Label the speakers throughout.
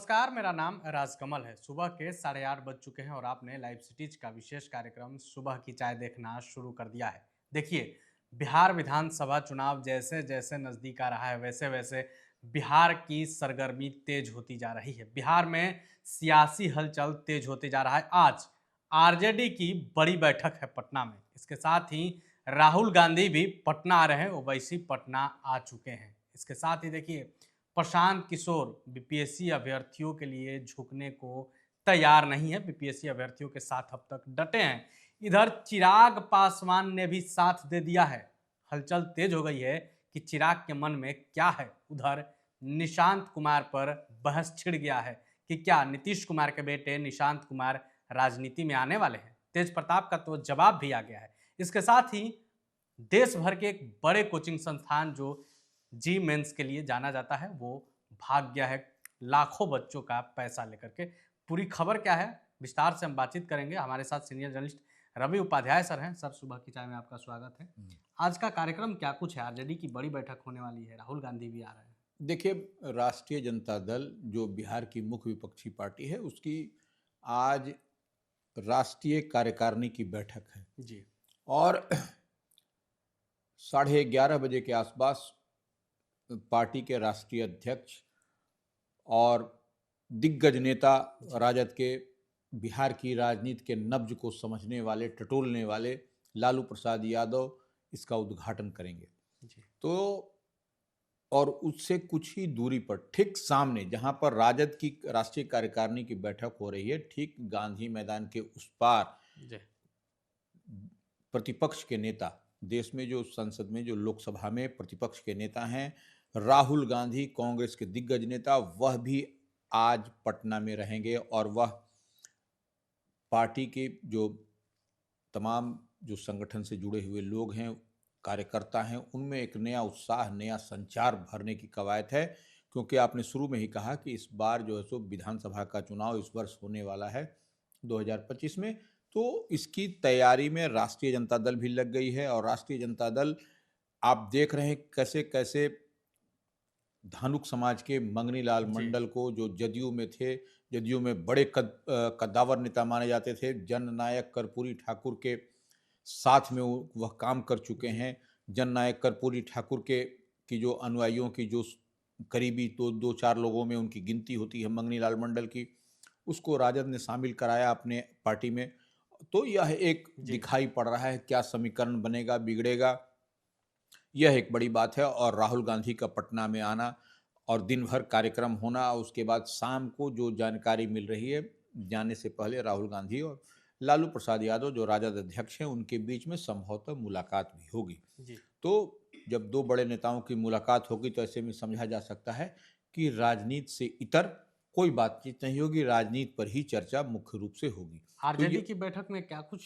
Speaker 1: नमस्कार, मेरा नाम राजकमल है। सुबह के 8:30 बज चुके हैं और आपने लाइव सिटीज का विशेष कार्यक्रम सुबह की चाय देखना शुरू कर दिया है। देखिए, बिहार विधानसभा चुनाव जैसे जैसे नजदीक आ रहा है वैसे वैसे बिहार की सरगर्मी तेज होती जा रही है। बिहार में सियासी हलचल तेज होते जा रहा है। आज आरजेडी की बड़ी बैठक है पटना में। इसके साथ ही राहुल गांधी भी पटना आ रहे हैं, ओवैसी पटना आ चुके हैं। इसके साथ ही देखिए, प्रशांत किशोर बीपीएससी अभ्यर्थियों के लिए झुकने को तैयार नहीं है। बीपीएससी अभ्यर्थियों के साथ अब तक डटे हैं। इधर चिराग पासवान ने भी साथ दे दिया है। हलचल तेज हो गई है कि चिराग के मन में क्या है। उधर निशांत कुमार पर बहस छिड़ गया है कि क्या नीतीश कुमार के बेटे निशांत कुमार राजनीति में आने वाले हैं। तेज प्रताप का तो जवाब भी आ गया है। इसके साथ ही देश भर के एक बड़े कोचिंग संस्थान जो जी मेंस के लिए जाना जाता है वो भाग गया है लाखों बच्चों का पैसा लेकर के। पूरी खबर क्या है विस्तार से हम बातचीत करेंगे। हमारे साथ senior journalist Ravi Upadhyay sir हैं। सर, सुबह की चाय में आपका स्वागत है। आज का कार्यक्रम क्या कुछ है? आरजेडी की बड़ी बैठक होने वाली है, राहुल गांधी भी आ रहे हैं।
Speaker 2: देखिए, राष्ट्रीय जनता दल जो बिहार की मुख्य विपक्षी पार्टी है उसकी आज राष्ट्रीय कार्यकारिणी की बैठक है
Speaker 1: जी
Speaker 2: और 11:30 बजे के आसपास पार्टी के राष्ट्रीय अध्यक्ष और दिग्गज नेता राजद के बिहार की राजनीति के नब्ज को समझने वाले, टटोलने वाले लालू प्रसाद यादव इसका उद्घाटन करेंगे।
Speaker 1: जी
Speaker 2: तो और उससे कुछ ही दूरी पर ठीक सामने जहां पर राजद की राष्ट्रीय कार्यकारिणी की बैठक हो रही है, ठीक गांधी मैदान के उस पार
Speaker 1: जी
Speaker 2: प्रतिपक्ष के नेता, देश में जो संसद में जो लोकसभा में प्रतिपक्ष के नेता हैं राहुल गांधी, कांग्रेस के दिग्गज नेता, वह भी आज पटना में रहेंगे और वह पार्टी के जो तमाम जो संगठन से जुड़े हुए लोग हैं, कार्यकर्ता हैं, उनमें एक नया उत्साह, नया संचार भरने की कवायद है। क्योंकि आपने शुरू में ही कहा कि इस बार जो है सो विधानसभा का चुनाव इस वर्ष होने वाला है 2025 में, तो इसकी तैयारी में राष्ट्रीय जनता दल भी लग गई है। और राष्ट्रीय जनता दल, आप देख रहे हैं कैसे कैसे धानुक समाज के मंगनी लाल
Speaker 1: जी
Speaker 2: मंडल को, जो जदयू में थे, जदयू में बड़े कद्दावर नेता माने जाते थे, जननायक कर्पूरी ठाकुर के साथ में वह काम कर चुके
Speaker 1: जी
Speaker 2: हैं। जननायक कर्पूरी ठाकुर के की जो अनुयायियों की जो करीबी तो दो चार लोगों में उनकी गिनती होती है मंगनी लाल मंडल की, उसको राजद ने शामिल कराया अपने पार्टी में। तो यह एक
Speaker 1: जी
Speaker 2: दिखाई पड़ रहा है क्या समीकरण बनेगा, बिगड़ेगा, यह एक बड़ी बात है। और राहुल गांधी का पटना में आना और दिन भर कार्यक्रम होना, उसके बाद शाम को जो जानकारी मिल रही है, जाने से पहले राहुल गांधी और लालू प्रसाद यादव जो राजद अध्यक्ष हैं उनके बीच में संभवतः मुलाकात भी होगी।
Speaker 1: जी
Speaker 2: तो जब दो बड़े नेताओं की मुलाकात होगी तो ऐसे में समझा जा सकता है कि राजनीति से इतर कोई बातचीत नहीं होगी, राजनीति पर ही चर्चा मुख्य रूप से होगी। तो
Speaker 1: आरजेडी
Speaker 2: ये
Speaker 1: की बैठक में क्या कुछ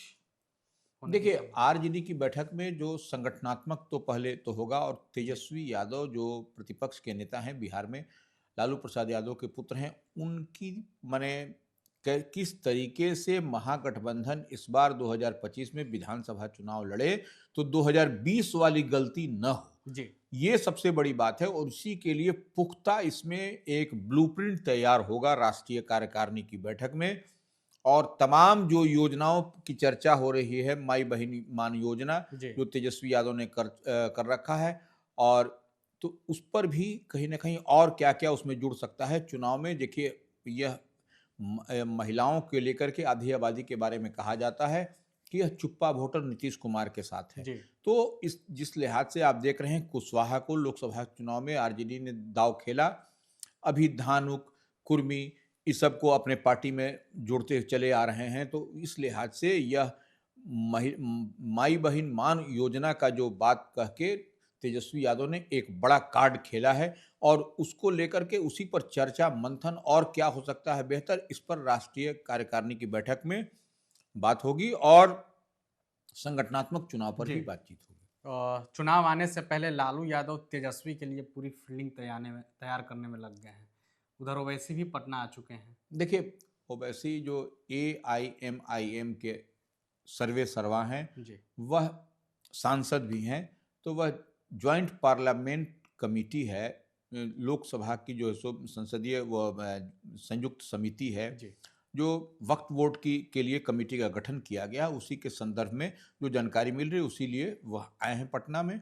Speaker 1: होने की
Speaker 2: देखिए,
Speaker 1: संभावना?
Speaker 2: आरजेडी की बैठक में जो संगठनात्मक तो पहले तो होगा, और
Speaker 1: जी
Speaker 2: तेजस्वी यादव जो प्रतिपक्ष के नेता हैं बिहार में, लालू प्रसाद यादव के पुत्र हैं, उनकी माने किस तरीके से महागठबंधन इस बार 2025 में विधानसभा चुनाव लड़े तो 2020 वाली गलती न हो,
Speaker 1: जी
Speaker 2: ये सबसे बड़ी बात है। और उसी के लिए पुख्ता इसमें एक ब्लूप्रिंट तैयार होगा राष्ट्रीय कार्यकारिणी की बैठक में। और तमाम जो योजनाओं की चर्चा हो रही है, माई बहन मान योजना
Speaker 1: जी
Speaker 2: जो तेजस्वी यादव ने कर रखा है, और तो उस पर भी कहीं ना कहीं और क्या क्या उसमें जुड़ सकता है चुनाव में। देखिए, यह महिलाओं के लेकर के आधी आबादी के बारे में कहा जाता है कि यह चुप्पा वोटर नीतीश कुमार के साथ है।
Speaker 1: जी
Speaker 2: तो इस जिस लिहाज से आप देख रहे हैं, कुशवाहा को लोकसभा चुनाव में आरजेडी ने दाव खेला, अभी धानुक, कुर्मी, इस सबको अपने पार्टी में जोड़ते चले आ रहे हैं। तो इस लिहाज से यह माई बहन मान योजना का जो बात कह के तेजस्वी यादव ने एक बड़ा कार्ड खेला है, और उसको लेकर के उसी पर चर्चा मंथन और क्या हो सकता है बेहतर, इस पर राष्ट्रीय कार्यकारिणी की बैठक में बात होगी और संगठनात्मक चुनाव पर
Speaker 1: जी
Speaker 2: भी बातचीत होगी।
Speaker 1: चुनाव आने से पहले लालू यादव तेजस्वी के लिए पूरी फील्डिंग तैयार करने में लग गए हैं। उधर ओवैसी भी पटना आ चुके हैं।
Speaker 2: देखिए, ओवैसी जो AIMIM के सर्वे सर्वा हैं,
Speaker 1: जी
Speaker 2: वह सांसद भी हैं, तो वह ज्वाइंट पार्लियामेंट कमेटी है लोकसभा की जो है सो संसदीय संयुक्त समिति है,
Speaker 1: जी
Speaker 2: जो वक्फ बोर्ड की के लिए कमेटी का गठन किया गया, उसी के संदर्भ में जो जानकारी मिल रही है, उसी लिए वह आए हैं पटना में।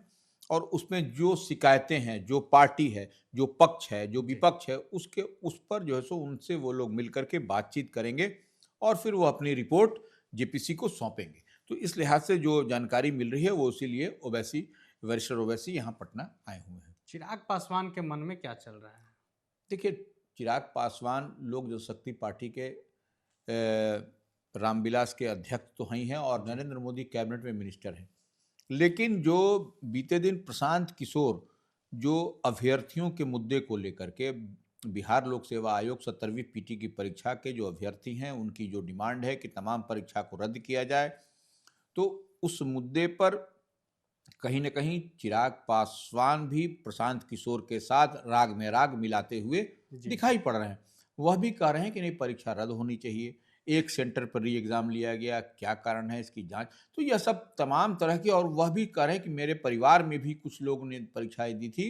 Speaker 2: और उसमें जो शिकायतें हैं, जो पार्टी है, जो पक्ष है, जो
Speaker 1: जी
Speaker 2: विपक्ष है, उसके उस पर जो है सो उनसे वो लोग मिल कर के बातचीत करेंगे और फिर वो अपनी रिपोर्ट जेपीसी को सौंपेंगे। तो इस लिहाज से जो जानकारी मिल रही है, वो इसीलिए ओवैसी, बैरिस्टर ओवैसी यहाँ पटना आए हुए हैं।
Speaker 1: चिराग पासवान के मन में क्या चल रहा है?
Speaker 2: देखिए, चिराग पासवान लोक जनशक्ति पार्टी के रामविलास के अध्यक्ष तो हैं ही हैं और
Speaker 1: जी
Speaker 2: नरेंद्र मोदी कैबिनेट में मिनिस्टर हैं। लेकिन जो बीते दिन प्रशांत किशोर जो अभ्यर्थियों के मुद्दे को लेकर के बिहार लोक सेवा आयोग 17वीं पीटी की परीक्षा के जो अभ्यर्थी हैं, उनकी जो डिमांड है कि तमाम परीक्षा को रद्द किया जाए, तो उस मुद्दे पर कहीं न कहीं चिराग पासवान भी प्रशांत किशोर के साथ राग में राग मिलाते हुए
Speaker 1: जी
Speaker 2: दिखाई पड़ रहे हैं। वह भी कह रहे हैं कि नहीं, परीक्षा रद्द होनी चाहिए। एक सेंटर पर री एग्ज़ाम लिया गया, क्या कारण है इसकी जाँच। तो यह सब तमाम तरह की, और वह भी कह रहे हैं कि मेरे परिवार में भी कुछ लोगों ने परीक्षाएँ दी थी,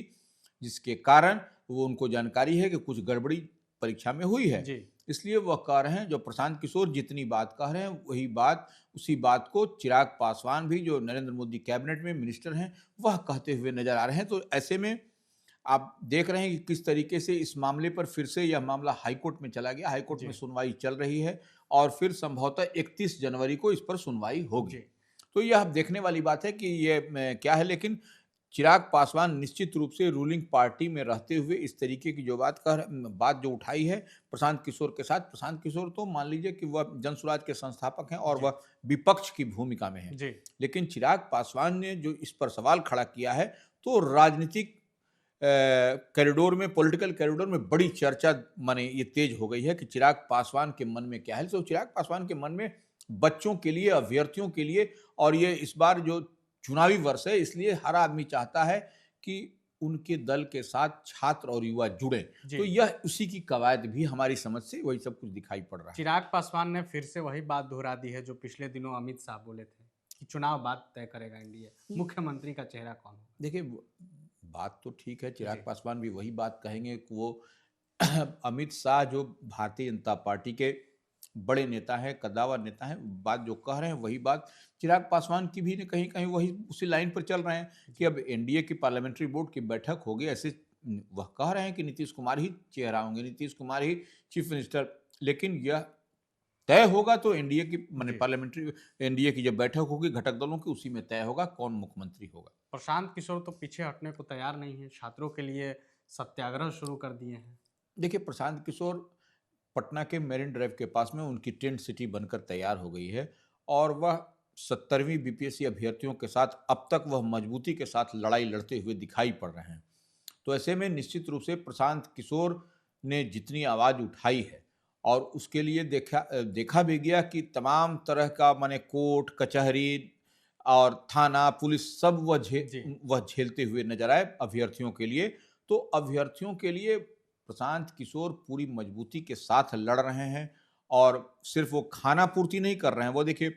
Speaker 2: जिसके कारण वो उनको जानकारी है कि कुछ गड़बड़ी परीक्षा में हुई है।
Speaker 1: जी
Speaker 2: इसलिए वह कह रहे हैं, जो प्रशांत किशोर जितनी बात कह रहे हैं, वही बात, उसी बात को चिराग पासवान भी, जो नरेंद्र मोदी कैबिनेट में मिनिस्टर हैं, वह कहते हुए नजर आ रहे हैं। तो ऐसे में आप देख रहे हैं कि किस तरीके से इस मामले पर फिर से यह मामला हाईकोर्ट में चला गया। हाईकोर्ट में
Speaker 1: जी
Speaker 2: सुनवाई चल रही है और फिर संभवतः 31 जनवरी को इस पर सुनवाई होगी।
Speaker 1: जी
Speaker 2: तो यह अब देखने वाली बात है कि ये क्या है। लेकिन चिराग पासवान निश्चित रूप से रूलिंग पार्टी में रहते हुए इस तरीके की जो बात जो उठाई है प्रशांत किशोर के साथ, प्रशांत किशोर तो मान लीजिए कि वह जनसुराज के संस्थापक हैं और
Speaker 1: जी
Speaker 2: वह विपक्ष की भूमिका में हैं।
Speaker 1: जी
Speaker 2: लेकिन चिराग पासवान ने जो इस पर सवाल खड़ा किया है, तो राजनीतिक कॉरिडोर में, पॉलिटिकल कॉरिडोर में बड़ी चर्चा माने ये तेज हो गई है कि चिराग पासवान के मन में क्या है। तो चिराग पासवान के मन में बच्चों के लिए, अभ्यर्थियों के लिए, और ये इस बार जो चुनावी वर्ष है, इसलिए हर आदमी चाहता है कि उनके दल के साथ छात्र और युवा जुड़े।
Speaker 1: जी
Speaker 2: तो यह उसी की कवायद भी हमारी समझ से वही सब कुछ दिखाई पड़ रहा है।
Speaker 1: चिराग पासवान ने फिर से वही बात दोहरा दी है जो पिछले दिनों अमित शाह बोले थे कि चुनाव बाद तय करेगा एनडीए, मुख्यमंत्री का चेहरा कौन होगा?
Speaker 2: देखिए, बात तो ठीक है, चिराग
Speaker 1: जी
Speaker 2: पासवान भी वही बात कहेंगे कि वो अमित शाह जो भारतीय जनता पार्टी के बड़े नेता हैं, कद्दावर नेता हैं, बात जो कह रहे हैं वही बात चिराग पासवान की भी कहीं कहीं वही उसी लाइन पर चल रहे हैं कि अब एनडीए की पार्लियामेंट्री बोर्ड की बैठक होगी, ऐसे वह कह रहे हैं कि नीतीश कुमार ही चेहरा होंगे, नीतीश कुमार ही चीफ मिनिस्टर। लेकिन यह तय होगा तो एनडीए की माने
Speaker 1: जी
Speaker 2: पार्लियामेंट्री, एनडीए की जब बैठक होगी घटक दलों की, उसी में तय होगा कौन मुख्यमंत्री होगा।
Speaker 1: प्रशांत किशोर तो पीछे हटने को तैयार नहीं है, छात्रों के लिए सत्याग्रह शुरू कर दिए हैं।
Speaker 2: देखिए, प्रशांत किशोर पटना के मेरिन ड्राइव के पास में उनकी टेंट सिटी बनकर तैयार हो गई है और वह 17वीं बीपीएससी अभ्यर्थियों के साथ अब तक वह मजबूती के साथ लड़ाई लड़ते हुए दिखाई पड़ रहे हैं। तो ऐसे में निश्चित रूप से प्रशांत किशोर ने जितनी आवाज़ उठाई है, और उसके लिए देखा भी गया कि तमाम तरह का माने कोर्ट कचहरी और थाना पुलिस सब
Speaker 1: जी
Speaker 2: वह झेलते हुए नजर आए अभ्यर्थियों के लिए। तो अभ्यर्थियों के लिए प्रशांत किशोर पूरी मजबूती के साथ लड़ रहे हैं, और सिर्फ वो खाना पूर्ति नहीं कर रहे हैं। वो देखिए,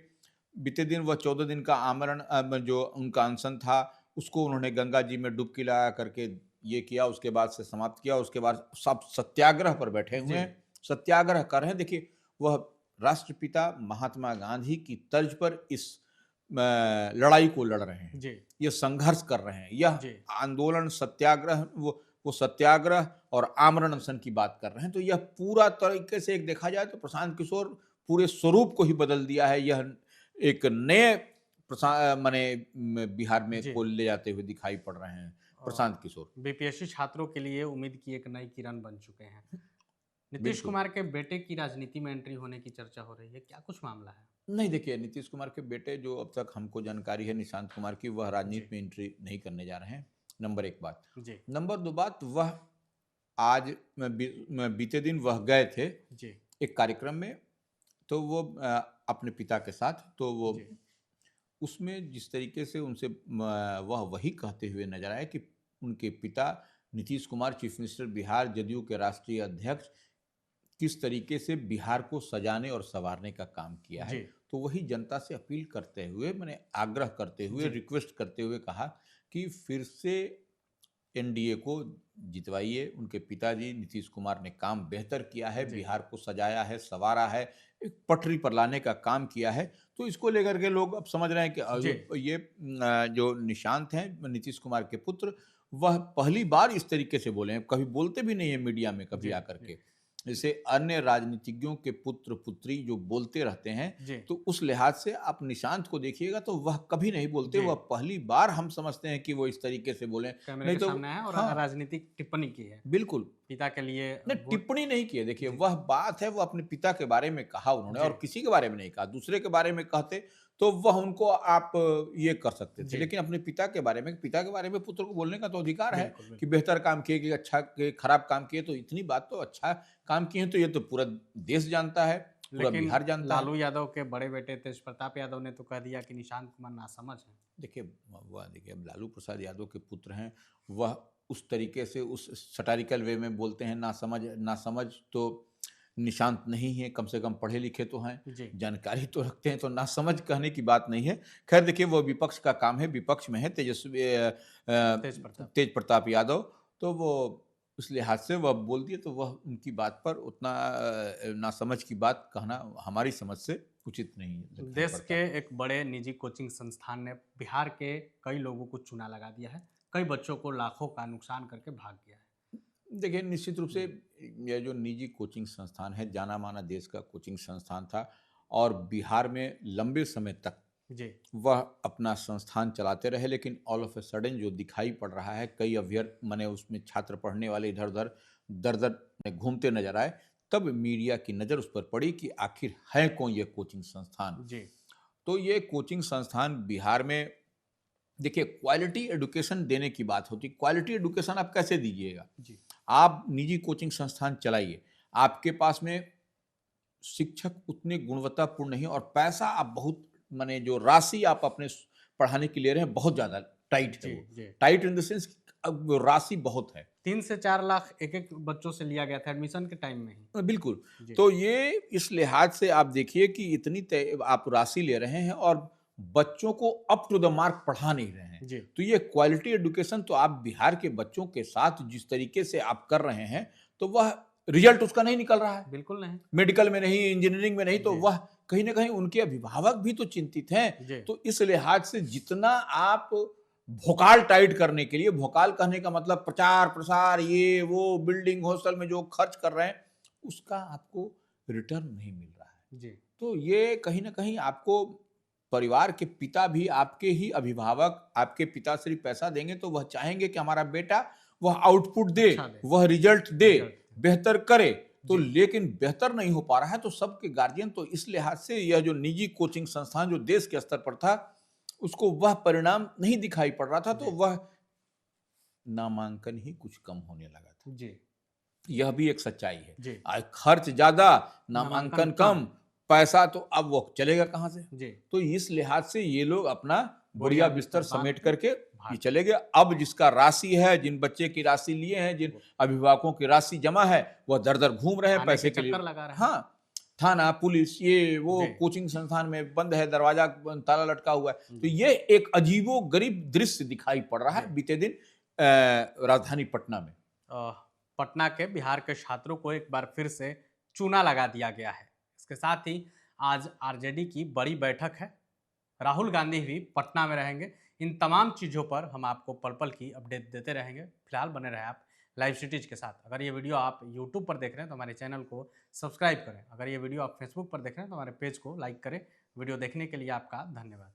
Speaker 2: बीते दिन वह 14 दिन का जो उनका अनशन था, उसको उन्होंने गंगा जी में डुबकी लगा करके ये किया, उसके बाद से समाप्त किया। उसके बाद सब सत्याग्रह पर बैठे हुए
Speaker 1: जी
Speaker 2: हैं, सत्याग्रह कर रहे हैं। देखिए, वह राष्ट्रपिता महात्मा गांधी की तर्ज पर इस लड़ाई को लड़ रहे हैं,
Speaker 1: जी
Speaker 2: ये संघर्ष कर रहे हैं, यह
Speaker 1: जी
Speaker 2: आंदोलन सत्याग्रह, वो सत्याग्रह और आमरण अनशन की बात कर रहे हैं। तो यह पूरा तरीके से एक देखा जाए तो प्रशांत किशोर पूरे स्वरूप को ही बदल दिया है। यह एक नए माने बिहार में
Speaker 1: जी
Speaker 2: को ले जाते हुए दिखाई पड़ रहे हैं प्रशांत किशोर।
Speaker 1: बीपीएससी छात्रों के लिए उम्मीद की एक नई किरण बन चुके हैं। नीतीश
Speaker 2: बिल्कुल।
Speaker 1: कुमार के बेटे की राजनीति में एंट्री होने की चर्चा हो रही है, क्या कुछ मामला है?
Speaker 2: नहीं, देखिए, नीतीश कुमार के बेटे, जो अब तक हमको जानकारी है निशांत कुमार की, वह
Speaker 1: जी
Speaker 2: राजनीति में एंट्री नहीं करने जा रहे हैं। नंबर एक बात।
Speaker 1: जी
Speaker 2: नंबर दो बात, वह आज बीते दिन वह गए थे
Speaker 1: जी
Speaker 2: एक कार्यक्रम में, तो वो अपने पिता के साथ, तो वो
Speaker 1: जी
Speaker 2: उसमें जिस तरीके से उनसे वह वही कहते हुए नजर आए कि उनके पिता नीतीश कुमार, चीफ मिनिस्टर बिहार, जदयू के राष्ट्रीय अध्यक्ष, किस तरीके से बिहार को सजाने और संवारने का काम किया है।
Speaker 1: जी
Speaker 2: तो वही जनता से अपील करते हुए, मैंने आग्रह करते हुए,
Speaker 1: जी
Speaker 2: रिक्वेस्ट करते हुए कहा कि फिर से एनडीए को जितवाइए। उनके पिताजी नीतीश कुमार ने काम बेहतर किया है,
Speaker 1: जी।
Speaker 2: बिहार को सजाया है, संवारा है, एक पटरी पर लाने का काम किया है। तो इसको लेकर के लोग अब समझ रहे हैं कि
Speaker 1: जी।
Speaker 2: ये जो निशांत हैं नीतीश कुमार के पुत्र, वह पहली बार इस तरीके से बोले हैं। कभी बोलते भी नहीं है मीडिया में कभी
Speaker 1: जी,
Speaker 2: आकर
Speaker 1: जी।
Speaker 2: के। जैसे अन्य राजनीतिज्ञों के पुत्र पुत्री जो बोलते रहते हैं,
Speaker 1: जी।
Speaker 2: तो उस लिहाज से आप निशांत को देखिएगा तो वह कभी नहीं बोलते।
Speaker 1: जी।
Speaker 2: वह पहली बार हम समझते हैं कि वो इस तरीके से बोले।
Speaker 1: कैमरे
Speaker 2: नहीं
Speaker 1: के
Speaker 2: तो
Speaker 1: सामने आया और
Speaker 2: हाँ,
Speaker 1: राजनीतिक टिप्पणी की है।
Speaker 2: बिल्कुल।
Speaker 1: पिता के लिए
Speaker 2: नहीं,
Speaker 1: वोट।
Speaker 2: टिप्पणी नहीं की है। देखिए,
Speaker 1: जी।
Speaker 2: वह बात है, वो अपने पिता के बारे में कहा उन्होंने
Speaker 1: जी।
Speaker 2: और किसी के बारे में नहीं कहा। दूसरे के बारे में कहते तो वह उनको आप ये कर सकते थे।
Speaker 1: जी।
Speaker 2: लेकिन अपने पिता के बारे में पुत्र को बोलने का तो अधिकार है
Speaker 1: बिल्कुल,
Speaker 2: कि
Speaker 1: बिल्कुल।
Speaker 2: बेहतर काम किए, कि अच्छा कि खराब काम किए। तो इतनी बात तो अच्छा काम किए हैं तो ये तो पूरा देश जानता है, पूरा
Speaker 1: लेकिन
Speaker 2: बिहार जानता है।
Speaker 1: लालू यादव के बड़े बेटे तेज प्रताप यादव ने तो कह दिया कि निशांत कुमार नासमझ है।
Speaker 2: देखिए, अब लालू प्रसाद यादव के पुत्र हैं, वह उस तरीके से उस सटारिकल वे में बोलते हैं। नासमझ तो निशांत नहीं है, कम से कम पढ़े लिखे तो हैं,
Speaker 1: जी।
Speaker 2: जानकारी तो रखते हैं, तो नासमझ कहने की बात नहीं है। खैर देखिए, वो विपक्ष का काम है, विपक्ष में है तेज प्रताप यादव, तो वो उस लिहाज से वह बोल दिए, तो वह उनकी बात पर उतना नासमझ की बात कहना हमारी समझ से उचित नहीं दिखाई
Speaker 1: देश
Speaker 2: पड़ता।
Speaker 1: के एक बड़े निजी कोचिंग संस्थान ने बिहार के कई लोगों को चूना लगा दिया है, कई बच्चों को लाखों का नुकसान करके भाग गया है।
Speaker 2: देखिए, निश्चित रूप से
Speaker 1: जी।
Speaker 2: यह जो निजी कोचिंग संस्थान है, जाना माना देश का कोचिंग संस्थान था और बिहार में लंबे समय तक
Speaker 1: जी।
Speaker 2: वह अपना संस्थान चलाते रहे। लेकिन ऑल ऑफ ए सडन जो दिखाई पड़ रहा है, कई माने उसमें छात्र पढ़ने वाले इधर उधर दर दर में घूमते नजर आए, तब मीडिया की नज़र उस पर पड़ी कि आखिर है कौन ये कोचिंग संस्थान।
Speaker 1: जी।
Speaker 2: तो ये कोचिंग संस्थान बिहार में, देखिए, क्वालिटी एडुकेशन देने की बात होती है। क्वालिटी एडुकेशन आप कैसे दीजिएगा?
Speaker 1: जी।
Speaker 2: आप निजी कोचिंग संस्थान चलाइए, आपके पास में शिक्षक उतने गुणवत्तापूर्ण नहीं और पैसा आप बहुत, माने जो राशि आप अपने पढ़ाने के ले रहे हैं, बहुत ज़्यादा टाइट है।
Speaker 1: जी।
Speaker 2: वो
Speaker 1: जी।
Speaker 2: टाइट इन द सेंस अब राशि बहुत है।
Speaker 1: 3 से 4 लाख एक बच्चों से लिया गया था एडमिशन के टाइम में ही।
Speaker 2: बिल्कुल।
Speaker 1: जी।
Speaker 2: तो ये इस लिहाज से आप देखिए कि इतनी आप राशि ले रहे हैं और बच्चों को अप टू द मार्क पढ़ा नहीं रहे हैं।
Speaker 1: जी।
Speaker 2: तो ये क्वालिटी एजुकेशन तो आप बिहार के बच्चों के साथ जिस तरीके से आप कर रहे हैं, तो वह रिजल्ट उसका नहीं निकल रहा है।
Speaker 1: बिल्कुल नहीं।
Speaker 2: मेडिकल में नहीं, इंजीनियरिंग में नहीं, तो
Speaker 1: जी।
Speaker 2: वह कहीं ना कहीं उनके अभिभावक भी तो चिंतित हैं।
Speaker 1: जी।
Speaker 2: तो इस लिहाज से जितना आप भोकाल टाइट करने के लिए, भोकाल कहने का मतलब प्रचार प्रसार, ये वो बिल्डिंग हॉस्टल में जो खर्च कर रहे हैं, उसका आपको रिटर्न नहीं मिल रहा है।
Speaker 1: जी।
Speaker 2: तो ये कहीं ना कहीं आपको, परिवार के पिता भी, आपके ही अभिभावक आपके पिता सिर्फ पैसा देंगे तो वह चाहेंगे कि हमारा बेटा वह आउटपुट दे,
Speaker 1: अच्छा दे।
Speaker 2: वह रिजल्ट दे,
Speaker 1: रिजल्ट दे।
Speaker 2: बेहतर करे। तो
Speaker 1: जी।
Speaker 2: लेकिन बेहतर नहीं हो पा रहा है। तो सबके गार्जियन, तो इस लिहाज से यह जो निजी कोचिंग संस्थान जो देश के स्तर पर था, उसको वह परिणाम नहीं दिखाई पड़ रहा था, तो
Speaker 1: जी।
Speaker 2: वह नामांकन ही कुछ कम होने लगा था।
Speaker 1: जी।
Speaker 2: यह भी एक सच्चाई है।
Speaker 1: जी।
Speaker 2: आज खर्च ज्यादा, नामांकन
Speaker 1: नामांकन
Speaker 2: कम, पैसा तो अब वो चलेगा कहाँ से?
Speaker 1: जी।
Speaker 2: तो इस लिहाज से ये लोग अपना
Speaker 1: बोरिया
Speaker 2: बढ़िया बिस्तर
Speaker 1: बिस्तर बांध
Speaker 2: समेट
Speaker 1: के
Speaker 2: करके
Speaker 1: भाग
Speaker 2: ये चले गए। अब जिसका राशि है, जिन बच्चे की राशि लिए हैं, जिन अभिभावकों की राशि जमा है, वह दर दर घूम रहे हैं
Speaker 1: खाने
Speaker 2: पैसे
Speaker 1: के
Speaker 2: के लिए।
Speaker 1: चक्कर लगा रहे हैं।
Speaker 2: हाँ, थाना पुलिस, ये वो
Speaker 1: जी।
Speaker 2: कोचिंग संस्थान में बंद है, दरवाजा ताला लटका हुआ है। तो
Speaker 1: जी।
Speaker 2: ये एक अजीबो गरीब दृश्य दिखाई पड़ रहा है
Speaker 1: जी।
Speaker 2: बीते दिन राजधानी पटना में।
Speaker 1: पटना के बिहार के छात्रों को एक बार फिर से चूना लगा दिया गया है। इसके साथ ही आज आरजेडी की बड़ी बैठक है, राहुल गांधी भी पटना में रहेंगे। इन तमाम चीज़ों पर हम आपको पल पल की अपडेट देते रहेंगे। फिलहाल बने रहे आप लाइव सिटीज के साथ। अगर ये वीडियो आप यूट्यूब पर देख रहे हैं तो हमारे चैनल को सब्सक्राइब करें। अगर ये वीडियो आप फेसबुक पर देख रहे हैं तो हमारे पेज को लाइक करें। वीडियो देखने के लिए आपका धन्यवाद।